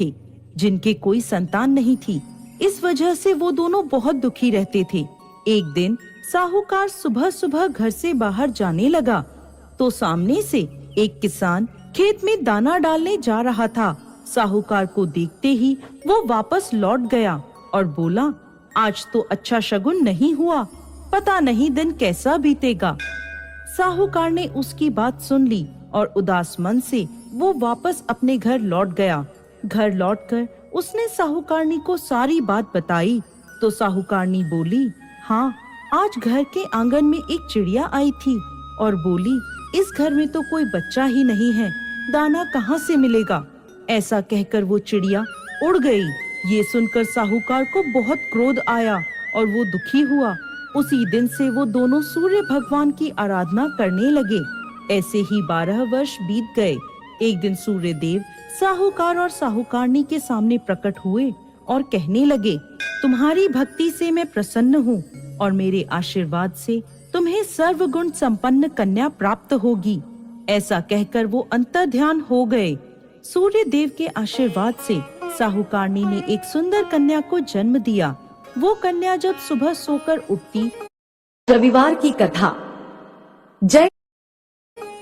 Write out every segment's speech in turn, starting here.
थे जिनके कोई संतान नहीं थी। इस वजह से वो दोनों बहुत दुखी रहते थे। एक दिन साहूकार सुबह सुबह घर से बाहर जाने लगा तो सामने से एक किसान खेत में दाना डालने जा रहा था। साहूकार को देखते ही वो वापस लौट गया और बोला, आज तो अच्छा शगुन नहीं हुआ, पता नहीं दिन कैसा बीतेगा। साहूकार ने उसकी बात सुन ली और उदास मन से वो वापस अपने घर लौट गया। घर लौटकर उसने साहूकारनी को सारी बात बताई तो साहूकारनी बोली, हाँ, आज घर के आंगन में एक चिड़िया आई थी और बोली, इस घर में तो कोई बच्चा ही नहीं है, दाना कहाँ से मिलेगा। ऐसा कहकर वो चिड़िया उड़ गई। ये सुनकर साहूकार को बहुत क्रोध आया और वो दुखी हुआ। उसी दिन से वो दोनों सूर्य भगवान की आराधना करने लगे। ऐसे ही 12 वर्ष बीत गए। एक दिन सूर्य देव साहूकार और साहूकारनी के सामने प्रकट हुए और कहने लगे, तुम्हारी भक्ति से मैं प्रसन्न हूँ और मेरे आशीर्वाद से तुम्हें सर्वगुण संपन्न कन्या प्राप्त होगी। ऐसा कहकर वो अंतर्ध्यान हो गए। सूर्य देव के आशीर्वाद से साहूकारनी ने एक सुंदर कन्या को जन्म दिया। वो कन्या जब सुबह सोकर उठती, रविवार की कथा। जय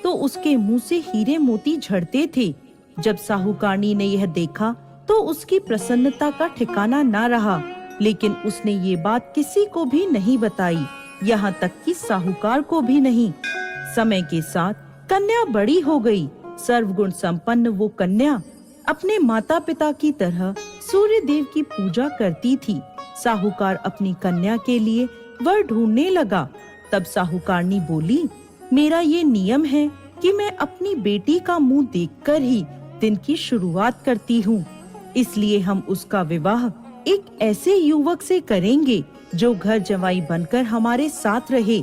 तो उसके मुंह से हीरे मोती झड़ते थे। जब साहूकारनी ने यह देखा तो उसकी प्रसन्नता का ठिकाना ना रहा, लेकिन उसने ये बात किसी को भी नहीं बताई, यहाँ तक कि साहूकार को भी नहीं। समय के साथ कन्या बड़ी हो गई। सर्वगुण संपन्न वो कन्या अपने माता पिता की तरह सूर्य देव की पूजा करती थी। साहूकार अपनी कन्या के लिए वर ढूंढने लगा। तब साहूकारनी बोली, मेरा ये नियम है कि मैं अपनी बेटी का मुंह देखकर ही दिन की शुरुआत करती हूँ, इसलिए हम उसका विवाह एक ऐसे युवक से करेंगे जो घर जवाई बनकर हमारे साथ रहे।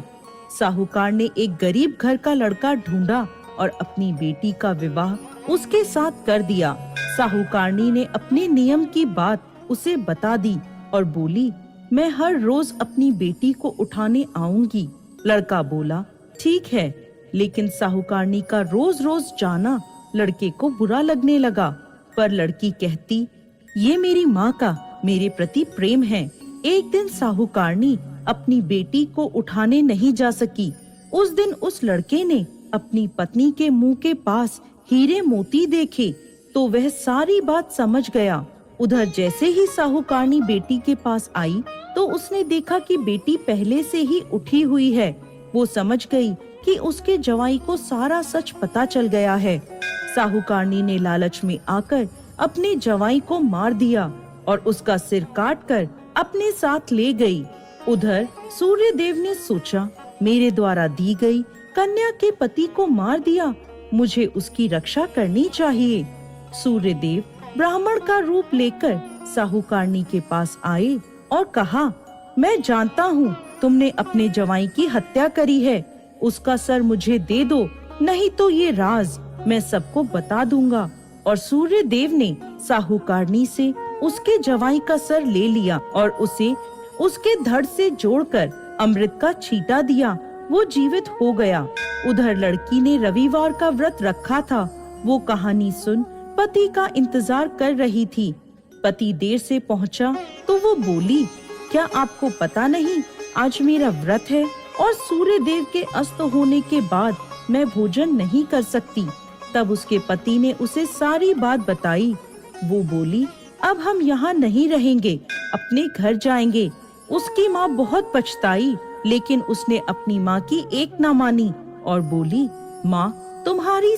साहूकार ने एक गरीब घर का लड़का ढूंढा और अपनी बेटी का विवाह उसके साथ कर दिया। साहूकारनी ने अपने नियम की बात उसे बता दी और बोली, मैं हर रोज अपनी बेटी को उठाने आऊंगी। लड़का बोला, ठीक है, लेकिन साहूकारनी का रोज रोज जाना लड़के को बुरा लगने लगा। पर लड़की कहती, ये मेरी माँ का मेरे प्रति प्रेम है। एक दिन साहूकारनी अपनी बेटी को उठाने नहीं जा सकी। उस दिन उस लड़के ने अपनी पत्नी के मुंह के पास हीरे मोती देखे तो वह सारी बात समझ गया। उधर जैसे ही साहूकारनी बेटी के पास आई तो उसने देखा कि बेटी पहले से ही उठी हुई है। वो समझ गई कि उसके जवाई को सारा सच पता चल गया है। साहूकारनी ने लालच में आकर अपने जवाई को मार दिया और उसका सिर काटकर अपने साथ ले गई। उधर सूर्य देव ने सोचा, मेरे द्वारा दी गई कन्या के पति को मार दिया, मुझे उसकी रक्षा करनी चाहिए। सूर्य देव ब्राह्मण का रूप लेकर साहूकारनी के पास आए और कहा, मैं जानता हूँ तुमने अपने जवाई की हत्या करी है, उसका सर मुझे दे दो, नहीं तो ये राज मैं सबको बता दूंगा। और सूर्य देव ने साहूकारनी से उसके जवाई का सर ले लिया और उसे उसके धड़ से जोड़कर अमृत का छींटा दिया। वो जीवित हो गया। उधर लड़की ने रविवार का व्रत रखा था। वो कहानी सुन पति का इंतजार कर रही थी। पति देर से पहुंचा तो वो बोली, क्या आपको पता नहीं आज मेरा व्रत है और सूर्य देव के अस्त होने के बाद मैं भोजन नहीं कर सकती। तब उसके पति ने उसे सारी बात बताई। वो बोली, अब हम यहाँ नहीं रहेंगे, अपने घर जाएंगे। उसकी माँ बहुत पछताई, लेकिन उसने अपनी माँ की एक ना मानी और बोली, माँ, तुम्हारी